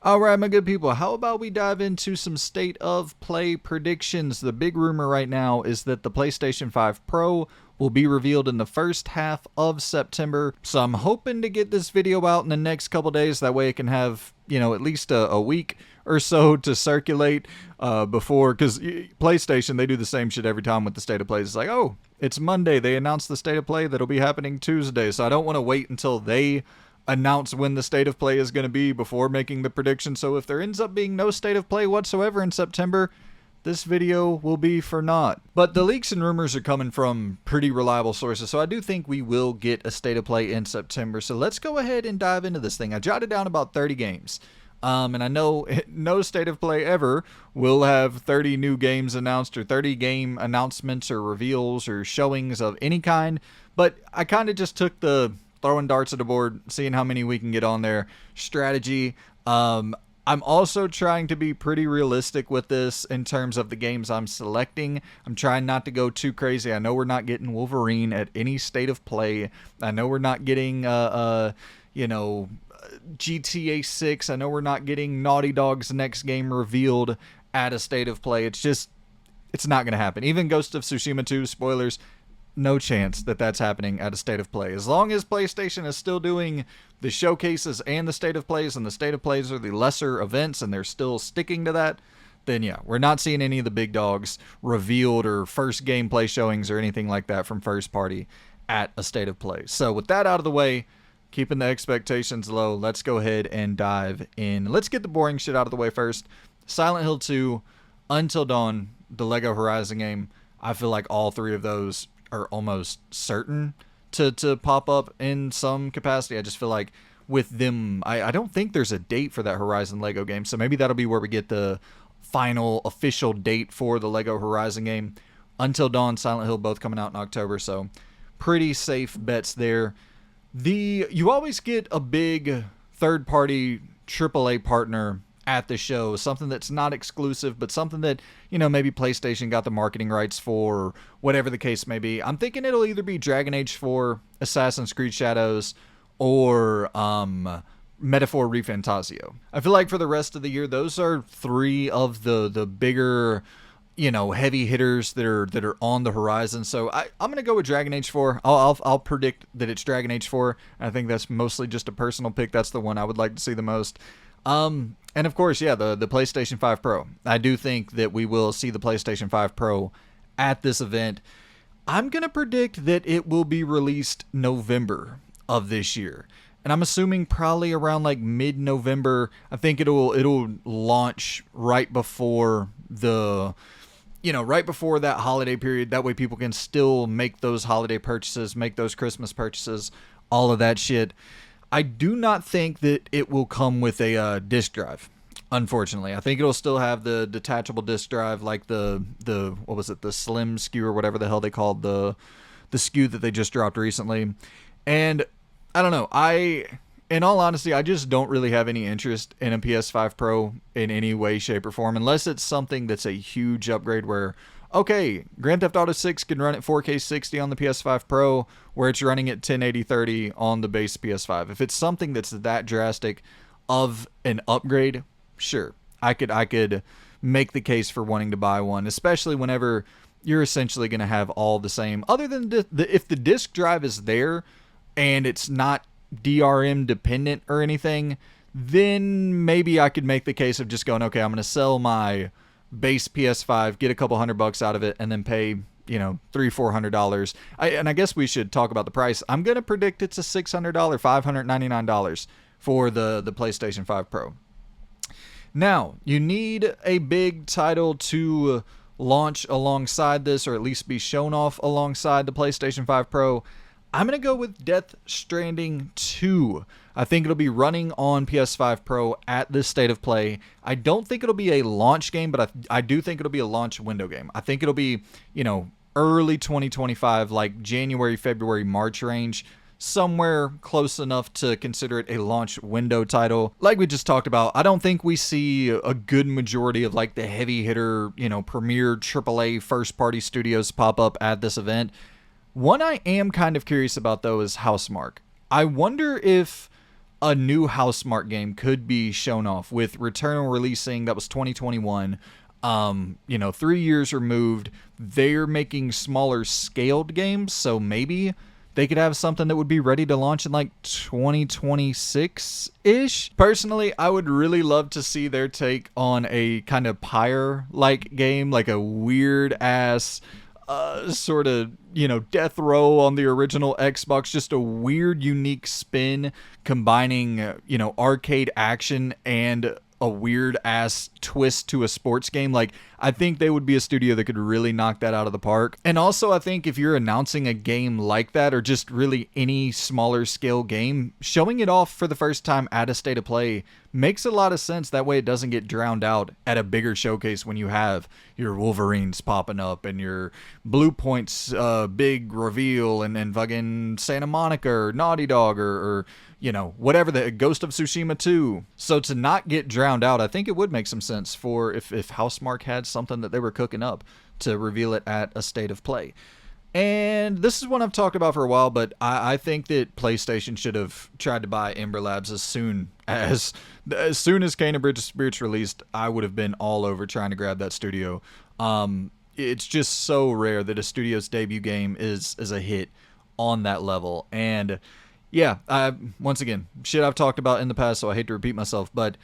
Alright, my good people, how about we dive into some state of play predictions? The big rumor right now is that the PlayStation 5 Pro will be revealed in the first half of September. So I'm hoping to get this video out in the next couple days. That way it can have, at least a week or so to circulate before, because PlayStation, they do the same shit every time with the state of play. It's like, oh, it's Monday. They announced the state of play that'll be happening Tuesday. So I don't want to wait until they announce when the state of play is going to be before making the prediction. So if there ends up being no state of play whatsoever in September, this video will be for naught. But the leaks and rumors are coming from pretty reliable sources, so I do think we will get a state of play in September. So let's go ahead and dive into this thing. I jotted down about 30 games. And I know no state of play ever will have 30 new games announced or 30 game announcements or reveals or showings of any kind. But I kind of just took the throwing darts at the board, seeing how many we can get on there strategy. I'm also trying to be pretty realistic with this in terms of the games I'm selecting. I'm trying not to go too crazy. I know we're not getting Wolverine at any state of play. I know we're not getting, GTA 6. I know we're not getting Naughty Dog's next game revealed at a state of play. It's not going to happen. Even Ghost of Tsushima 2, spoilers, no chance that that's happening at a state of play. As long as PlayStation is still doing the showcases and the state of plays, and the state of plays are the lesser events and they're still sticking to that, then yeah, we're not seeing any of the big dogs revealed or first gameplay showings or anything like that from first party at a state of play. So with that out of the way, keeping the expectations low, let's go ahead and dive in. Let's get the boring shit out of the way first. Silent Hill 2, Until Dawn, the Lego Horizon game. I feel like all three of those are almost certain to pop up in some capacity. I just feel like with them, I don't think there's a date for that Horizon Lego game, so maybe that'll be where we get the final official date for the Lego Horizon game. Until Dawn, Silent Hill, both coming out in October, so pretty safe bets there. You always get a big third-party AAA partner at the show, something that's not exclusive, but something that, maybe PlayStation got the marketing rights for, or whatever the case may be. I'm thinking it'll either be Dragon Age 4, Assassin's Creed Shadows, or Metaphor ReFantazio. I feel like for the rest of the year, those are three of the bigger, heavy hitters that are on the horizon. So I'm going to go with Dragon Age 4. I'll predict that it's Dragon Age 4. I think that's mostly just a personal pick. That's the one I would like to see the most. And of course, yeah, the PlayStation 5 Pro. I do think that we will see the PlayStation 5 Pro at this event. I'm going to predict that it will be released November of this year. And I'm assuming probably around like mid-November. I think it'll launch right before right before that holiday period. That way people can still make those holiday purchases, make those Christmas purchases, all of that shit. I do not think that it will come with a disk drive, unfortunately. I think it'll still have the detachable disk drive, like the what was it, the Slim SKU or whatever the hell they called the SKU that they just dropped recently. And I don't know. In all honesty, I just don't really have any interest in a PS5 Pro in any way, shape, or form, unless it's something that's a huge upgrade where, okay, Grand Theft Auto 6 can run at 4K 60 on the PS5 Pro, where it's running at 1080/30 on the base PS5. If it's something that's that drastic of an upgrade, sure, I could make the case for wanting to buy one, especially whenever you're essentially going to have all the same. Other than if the disk drive is there and it's not DRM dependent or anything, then maybe I could make the case of just going, okay, I'm going to sell my base PS5, get a couple $100 out of it, and then pay, $300-400. And I guess we should talk about the price. I'm going to predict it's a $600, $599 for the PlayStation 5 Pro. Now, you need a big title to launch alongside this, or at least be shown off alongside the PlayStation 5 Pro. I'm going to go with Death Stranding 2. I think it'll be running on PS5 Pro at this state of play. I don't think it'll be a launch game, but I do think it'll be a launch window game. I think it'll be, early 2025, like January, February, March range. Somewhere close enough to consider it a launch window title. Like we just talked about, I don't think we see a good majority of like the heavy hitter, premier AAA first party studios pop up at this event. One I am kind of curious about, though, is Housemarque. I wonder if a new Housemarque game could be shown off with Returnal releasing. That was 2021. 3 years removed. They're making smaller scaled games, so maybe they could have something that would be ready to launch in like 2026-ish. Personally, I would really love to see their take on a kind of Pyre-like game, like a weird-ass sort of, death row on the original Xbox. Just a weird, unique spin combining, arcade action and a weird ass twist to a sports game. Like, I think they would be a studio that could really knock that out of the park. And also, I think if you're announcing a game like that, or just really any smaller scale game, showing it off for the first time at a state of play makes a lot of sense. That way it doesn't get drowned out at a bigger showcase when you have your Wolverines popping up and your Blue Point's big reveal and fucking Santa Monica or Naughty Dog or whatever, the Ghost of Tsushima 2. So to not get drowned out, I think it would make some sense for if Housemarque had something that they were cooking up to reveal it at a state of play. And this is one I've talked about for a while, but I think that PlayStation should have tried to buy Ember Labs as soon as Kena Bridge of Spirits released. I would have been all over trying to grab that studio. It's just so rare that a studio's debut game is a hit on that level. And yeah, once again, shit I've talked about in the past, so I hate to repeat myself, but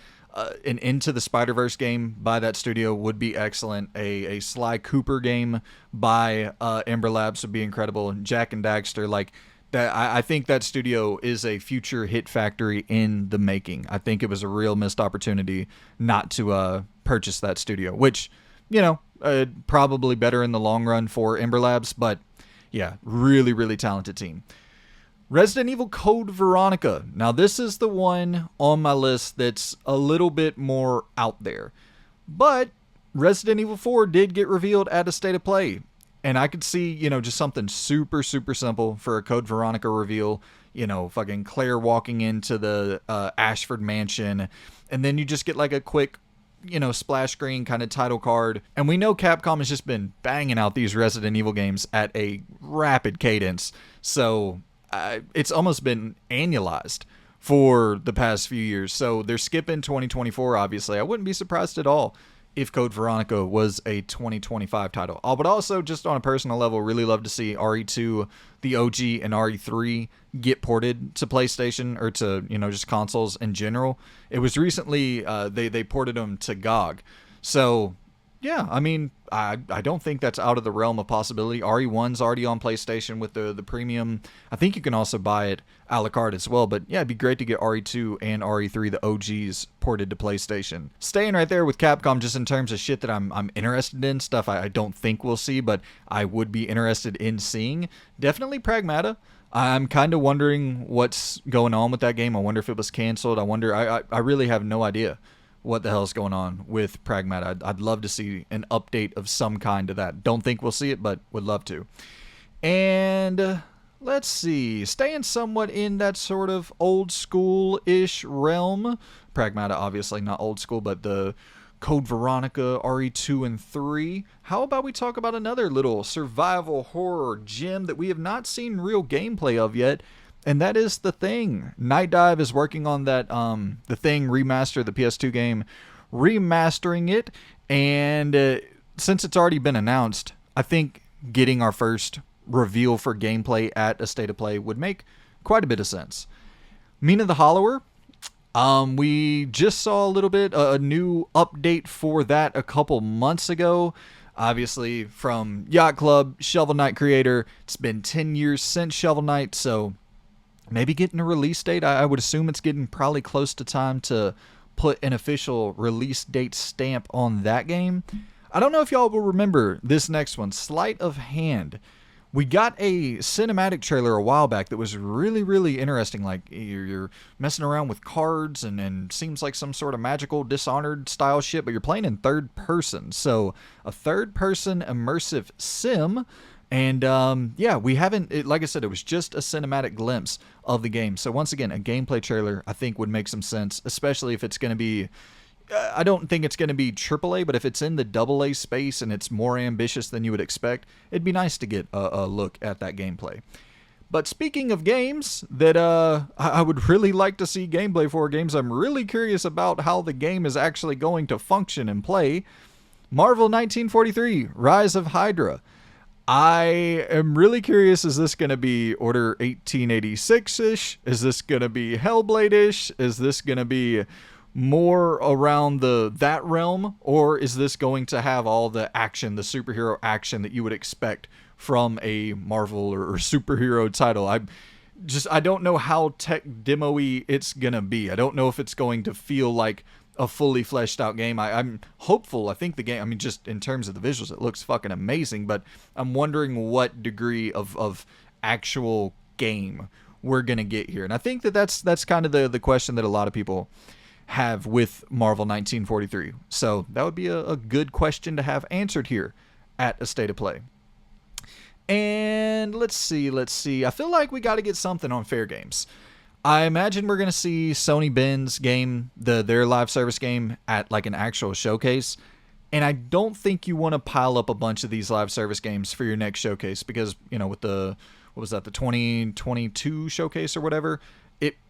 an Into the Spider-Verse game by that studio would be excellent. A Sly Cooper game by Ember Labs would be incredible. Jack and Daxter, like that. I think that studio is a future hit factory in the making. I think it was a real missed opportunity not to purchase that studio, which, probably better in the long run for Ember Labs, but yeah, really, really talented team. Resident Evil Code Veronica. Now, this is the one on my list that's a little bit more out there. But Resident Evil 4 did get revealed at a state of play. And I could see, just something super, super simple for a Code Veronica reveal. Fucking Claire walking into the Ashford mansion. And then you just get like a quick, splash screen kind of title card. And we know Capcom has just been banging out these Resident Evil games at a rapid cadence. So it's almost been annualized for the past few years. So they're skipping 2024, obviously. I wouldn't be surprised at all if Code Veronica was a 2025 title. But also, just on a personal level, really love to see RE2, the OG, and RE3 get ported to PlayStation or to, just consoles in general. It was recently, they ported them to GOG. So yeah, I mean, I don't think that's out of the realm of possibility. RE1's already on PlayStation with the premium. I think you can also buy it a la carte as well. But yeah, it'd be great to get RE2 and RE3, the OGs, ported to PlayStation. Staying right there with Capcom, just in terms of shit that I'm interested in, stuff I don't think we'll see, but I would be interested in seeing. Definitely Pragmata. I'm kind of wondering what's going on with that game. I wonder if it was canceled. I really have no idea what the hell's going on with Pragmata. I'd love to see an update of some kind to that. Don't think we'll see it, but would love to. And let's see, staying somewhat in that sort of old school-ish realm. Pragmata, obviously not old school, but the Code Veronica, RE2 and 3. How about we talk about another little survival horror gem that we have not seen real gameplay of yet, and that is The Thing. Night Dive is working on that The Thing remaster, the PS2 game, remastering it, and since it's already been announced, I think getting our first reveal for gameplay at a state of play would make quite a bit of sense. Mina the Hollower, we just saw a little bit, a new update for that a couple months ago. Obviously from Yacht Club, Shovel Knight creator. It's been 10 years since Shovel Knight, so maybe getting a release date. I would assume it's getting probably close to time to put an official release date stamp on that game. I don't know if y'all will remember this next one, Sleight of Hand. We got a cinematic trailer a while back that was really, really interesting. Like, you're messing around with cards and seems like some sort of magical Dishonored style shit, but you're playing in third person. So, a third person immersive sim. And yeah, we haven't, like I said, it was just a cinematic glimpse of the game. So once again, a gameplay trailer I think would make some sense, especially if it's going to be, I don't think it's going to be AAA, but if it's in the AA space and it's more ambitious than you would expect, it'd be nice to get a look at that gameplay. But speaking of games that I would really like to see gameplay for, games I'm really curious about how the game is actually going to function and play, Marvel 1943, Rise of Hydra. I am really curious, is this going to be Order 1886-ish? Is this going to be Hellblade-ish? Is this going to be more around that realm? Or is this going to have all the action, the superhero action that you would expect from a Marvel or superhero title? I don't know how tech demo-y it's going to be. I don't know if it's going to feel like a fully fleshed out game. I'm hopeful. I think the game, I mean, just in terms of the visuals, it looks fucking amazing, but I'm wondering what degree of actual game we're going to get here. And I think that's kind of the question that a lot of people have with Marvel 1943. So that would be a good question to have answered here at A State of Play. And let's see. I feel like we got to get something on Fair Games. I imagine we're going to see Sony Ben's game, their live service game, at like an actual showcase. And I don't think you want to pile up a bunch of these live service games for your next showcase because, with the 2022 showcase or whatever,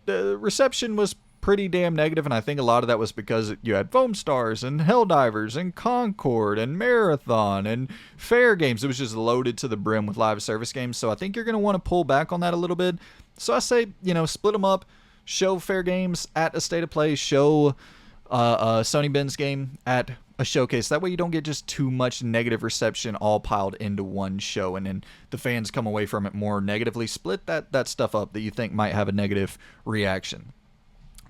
the reception was pretty damn negative, and I think a lot of that was because you had Foam Stars and Helldivers and Concord and Marathon and Fair Games. It was just loaded to the brim with live service games, so I think you're going to want to pull back on that a little bit. So I say, split them up, show Fair Games at A State of Play, show Sony Ben's game at a showcase. That way you don't get just too much negative reception all piled into one show, and then the fans come away from it more negatively. Split that stuff up that you think might have a negative reaction.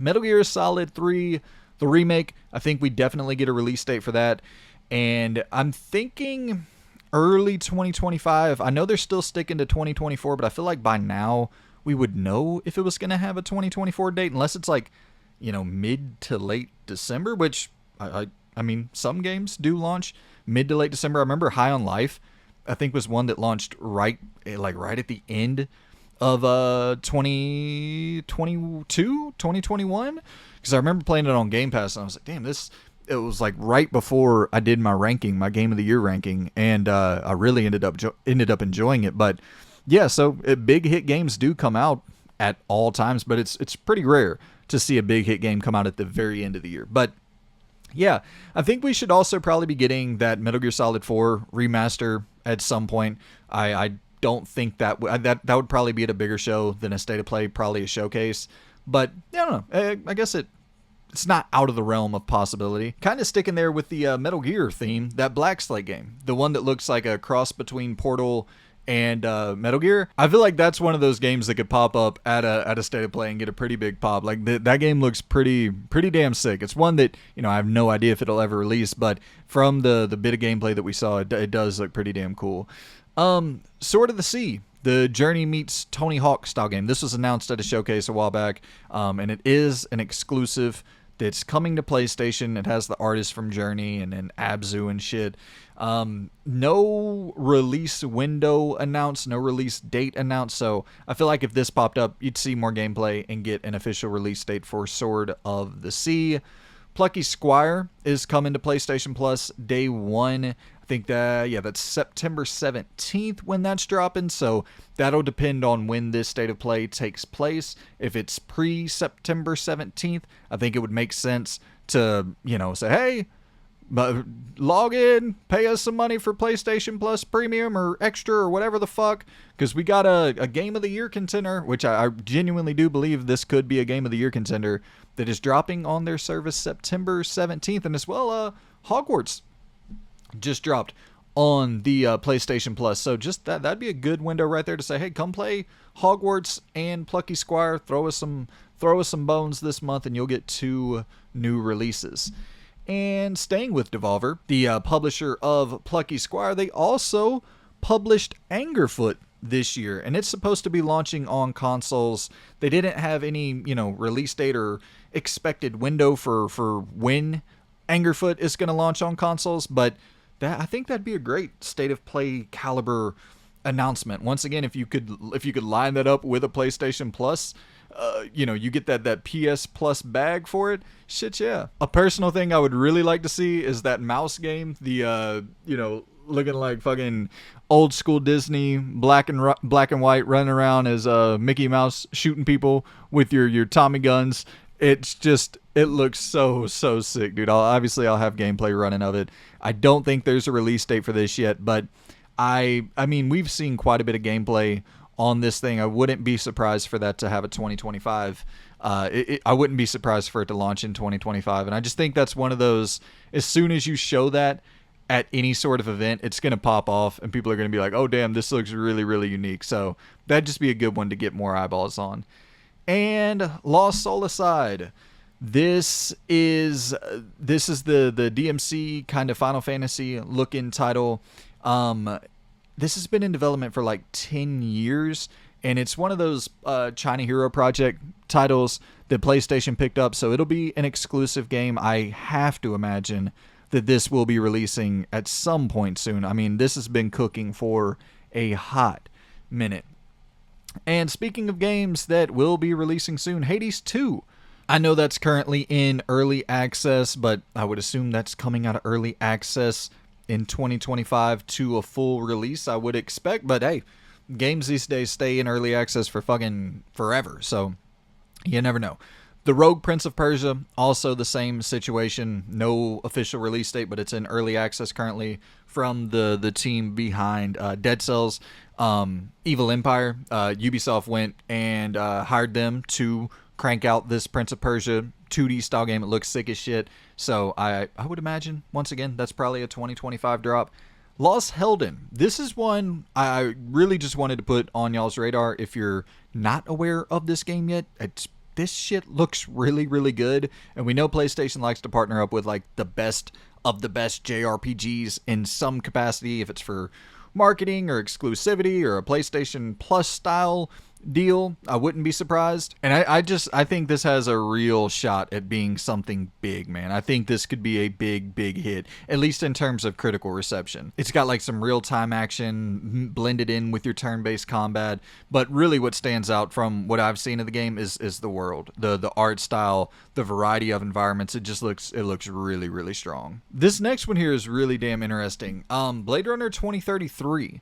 Metal Gear Solid 3, the remake, I think we definitely get a release date for that. And I'm thinking early 2025. I know they're still sticking to 2024, but I feel like by now we would know if it was going to have a 2024 date, unless it's like, mid to late December, which I mean, some games do launch mid to late December. I remember High on Life, I think, was one that launched right at the end of 2022, 2021, because I remember playing it on Game Pass and I was like, damn, it was like right before I did my Game of the Year ranking, and I really ended up enjoying it. But yeah, so big hit games do come out at all times, but it's pretty rare to see a big hit game come out at the very end of the year. But yeah, I think we should also probably be getting that Metal Gear Solid 4 remaster at some point. I don't think that would probably be at a bigger show than A State of Play, probably a showcase. But I don't know. I guess it's not out of the realm of possibility. Kind of sticking there with the Metal Gear theme, that Black Slate game, the one that looks like a cross between Portal and Metal Gear. I feel like that's one of those games that could pop up at a State of Play and get a pretty big pop. Like that game looks pretty damn sick. It's one that I have no idea if it'll ever release, but from the bit of gameplay that we saw, it does look pretty damn cool. Sword of the Sea, the Journey meets Tony Hawk style game. This was announced at a showcase a while back, and it is an exclusive that's coming to PlayStation. It has the artist from Journey and Abzu and shit. No release window announced, no release date announced, so I feel like if this popped up, you'd see more gameplay and get an official release date for Sword of the Sea. Plucky Squire is coming to PlayStation Plus day one. I think that's September 17th when that's dropping, so that'll depend on when this State of Play takes place. If it's pre-September 17th, I think it would make sense to, say, hey, log in, pay us some money for PlayStation Plus Premium or Extra or whatever the fuck, because we got a Game of the Year contender, which I genuinely do believe this could be a Game of the Year contender, that is dropping on their service September 17th, and as well, Hogwarts just dropped on the PlayStation Plus. So just that'd be a good window right there to say, hey, come play Hogwarts and Plucky Squire. Throw us some bones this month, and you'll get 2 new releases. And staying with Devolver, the publisher of Plucky Squire, they also published Angerfoot this year, and it's supposed to be launching on consoles. They didn't have any, release date or expected window for when Angerfoot is going to launch on consoles, but I think that'd be a great State of Play caliber announcement. Once again, if you could line that up with a PlayStation Plus, you get that PS Plus bag for it. Shit, yeah. A personal thing I would really like to see is that mouse game, the looking like fucking old school Disney, black and white, running around as Mickey Mouse shooting people with your Tommy guns. It's just, it looks so sick, dude. Obviously I'll have gameplay running of it. I don't think there's a release date for this yet, but I mean, we've seen quite a bit of gameplay on this thing. I wouldn't be surprised for that to have a 2025. I wouldn't be surprised for it to launch in 2025. And I just think that's one of those, as soon as you show that at any sort of event, it's going to pop off and people are going to be like, oh, damn, this looks really unique. So that'd just be a good one to get more eyeballs on. And Lost Soul aside, this is the DMC kind of Final Fantasy looking title. This has been in development for like 10 years, and it's one of those China Hero Project titles that PlayStation picked up, so it'll be an exclusive game. I have to imagine that this will be releasing at some point soon. I mean, this has been cooking for a hot minute. And speaking of games that will be releasing soon, Hades 2. I know that's currently in early access, but I would assume that's coming out of early access in 2025 to a full release, I would expect. But hey, games these days stay in early access for fucking forever, so you never know. The Rogue Prince of Persia, also the same situation. No official release date, but it's in early access currently from the team behind Dead Cells, Evil Empire. Ubisoft went and hired them to crank out this Prince of Persia 2D style game. It looks sick as shit. So I would imagine, once again, that's probably a 2025 drop. Lost Helden. This is one I really just wanted to put on y'all's radar. If you're not aware of this game yet, this shit looks really good. And we know PlayStation likes to partner up with like the best of the best JRPGs in some capacity, if it's for marketing or exclusivity or a PlayStation Plus style deal. I wouldn't be surprised. And I think this has a real shot at being something big, man. I think this could be a big hit, at least in terms of critical reception. It's got like some real-time action blended in with your turn-based combat, but really what stands out from what I've seen of the game is the world, the art style, the variety of environments. It looks really strong. This next one here is really damn interesting. Blade Runner 2033.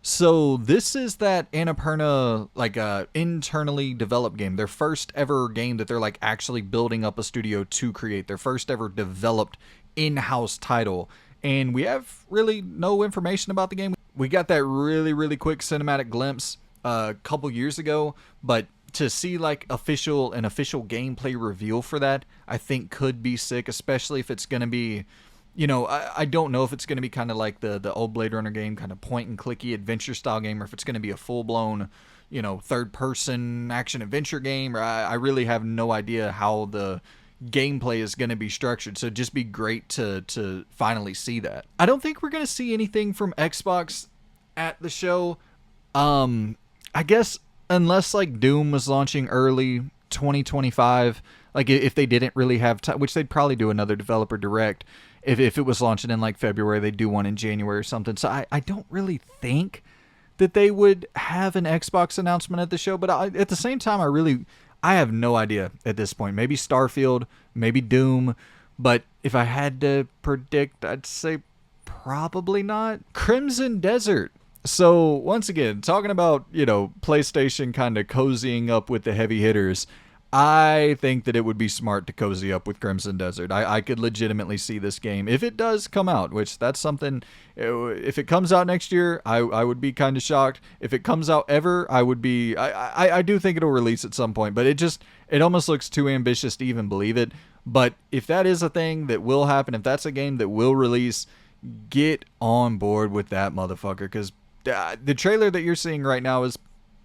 So this is that Annapurna, like, internally developed game. Their first ever game that they're like actually building up a studio to create. Their first ever developed in-house title. And we have really no information about the game. We got that really quick cinematic glimpse a couple years ago, but to see like an official gameplay reveal for that, I think could be sick, especially if it's going to be, you know, I don't know if it's going to be kind of like the old Blade Runner game, kind of point and clicky adventure style game, or if it's going to be a full-blown, you know, third-person action-adventure game. Or I really have no idea how the gameplay is going to be structured, so it'd just be great to finally see that. I don't think we're going to see anything from Xbox at the show. I guess unless, like, Doom was launching early 2025, like, if they didn't really have time, which they'd probably do another developer direct. If it was launching in like February, they'd do one in January or something. So I don't really think that they would have an Xbox announcement at the show. But at the same time, I have no idea at this point. Maybe Starfield, maybe Doom. But if I had to predict, I'd say probably not. Crimson Desert. So once again, talking about, you know, PlayStation kind of cozying up with the heavy hitters, I think that it would be smart to cozy up with Crimson Desert. I could legitimately see this game, if it does come out, which that's something, if it comes out next year, I would be kind of shocked. If it comes out ever, I would be, I do think it'll release at some point, but it almost looks too ambitious to even believe it. But if that is a thing that will happen, if that's a game that will release, get on board with that motherfucker, because the trailer that you're seeing right now is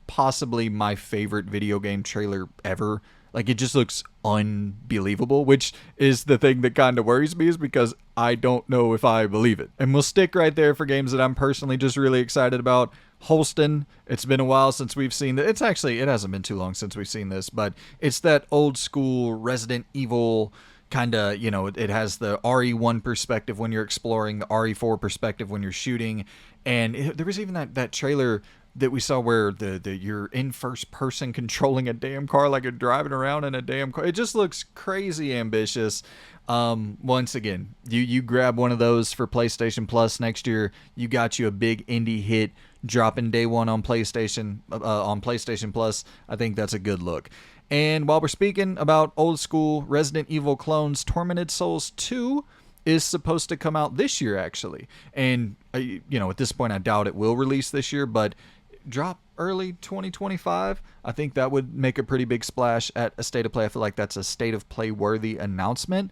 possibly my favorite video game trailer ever. Like, it just looks unbelievable, which is the thing that kind of worries me, is because I don't know if I believe it. And we'll stick right there for games that I'm personally just really excited about. Holston, it's been a while since we've seen that. It hasn't been too long since we've seen this, but it's that old school Resident Evil kind of, you know, it has the RE1 perspective when you're exploring, the RE4 perspective when you're shooting. And there was even that trailer that we saw where you're in first person controlling a damn car like you're driving around in a damn car. It just looks crazy ambitious. Once again, you grab one of those for PlayStation Plus next year, you got you a big indie hit dropping day one on PlayStation Plus. I think that's a good look. And while we're speaking about old school Resident Evil clones, Tormented Souls 2 is supposed to come out this year, actually. And, at this point, I doubt it will release this year, but drop early 2025. I think that would make a pretty big splash at a State of Play. I feel like that's a State of Play worthy announcement.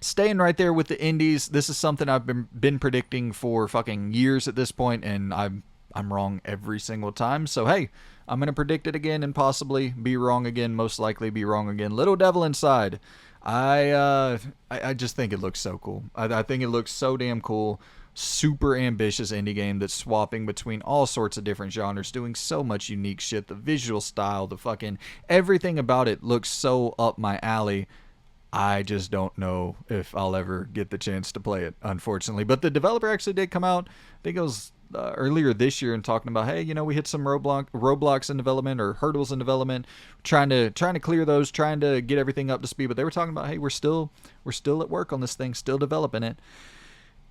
Staying right there with the indies, this is something I've been predicting for fucking years at this point, and I'm wrong every single time. So, hey, I'm going to predict it again and possibly be wrong again, most likely be wrong again. Little Devil Inside. I just think it looks so cool. I think it looks so damn cool. Super ambitious indie game that's swapping between all sorts of different genres, doing so much unique shit. The visual style, the fucking everything about it looks so up my alley. I just don't know if I'll ever get the chance to play it, unfortunately. But the developer actually did come out, I think it was earlier this year, and talking about, hey, we hit some roadblocks in development or hurdles in development, trying to clear those, trying to get everything up to speed. But they were talking about, hey, we're still at work on this thing, still developing it.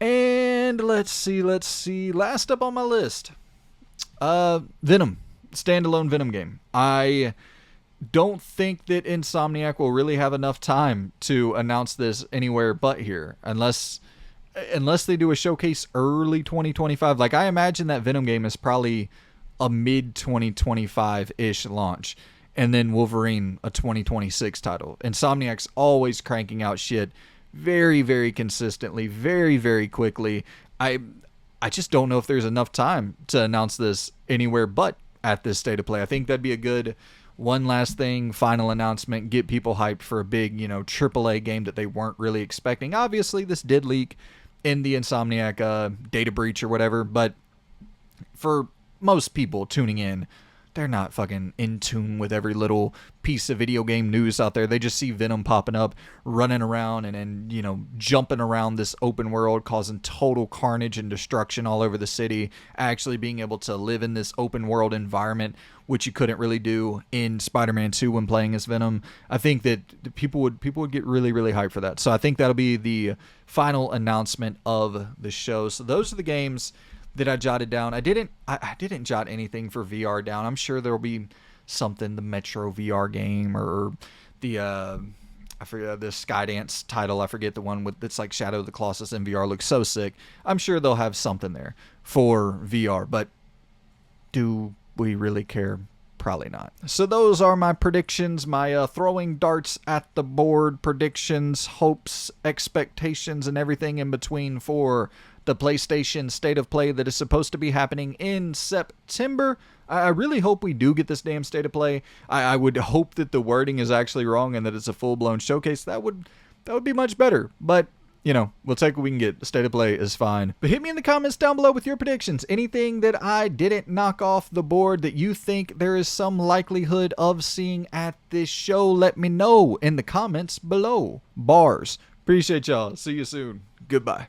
And let's see. Last up on my list, Venom, standalone Venom game. I don't think that Insomniac will really have enough time to announce this anywhere but here, unless they do a showcase early 2025. Like, I imagine that Venom game is probably a mid 2025-ish launch, and then Wolverine a 2026 title. Insomniac's always cranking out shit very, very consistently, very, very quickly. I just don't know if there's enough time to announce this anywhere but at this State of Play. I think that'd be a good one last thing, final announcement, get people hyped for a big, AAA game that they weren't really expecting. Obviously, this did leak in the Insomniac data breach or whatever, but for most people tuning in, they're not fucking in tune with every little piece of video game news out there. They just see Venom popping up, running around, and jumping around this open world, causing total carnage and destruction all over the city, actually being able to live in this open world environment, which you couldn't really do in Spider-Man 2 when playing as Venom. I think that people would get really, really hyped for that. So I think that'll be the final announcement of the show. So those are the games that I jotted down. I didn't jot anything for VR down. I'm sure there'll be something, the Metro VR game, or the I forget the Skydance title. I forget the one that's like Shadow of the Colossus in VR. Looks so sick. I'm sure they'll have something there for VR, but do we really care? Probably not. So those are my predictions, my throwing darts at the board predictions, hopes, expectations, and everything in between for the PlayStation State of Play that is supposed to be happening in September. I really hope we do get this damn State of Play. I would hope that the wording is actually wrong and that it's a full-blown showcase. That would be much better. But, we'll take what we can get. The State of Play is fine. But hit me in the comments down below with your predictions. Anything that I didn't knock off the board that you think there is some likelihood of seeing at this show, let me know in the comments below. Bars. Appreciate y'all. See you soon. Goodbye.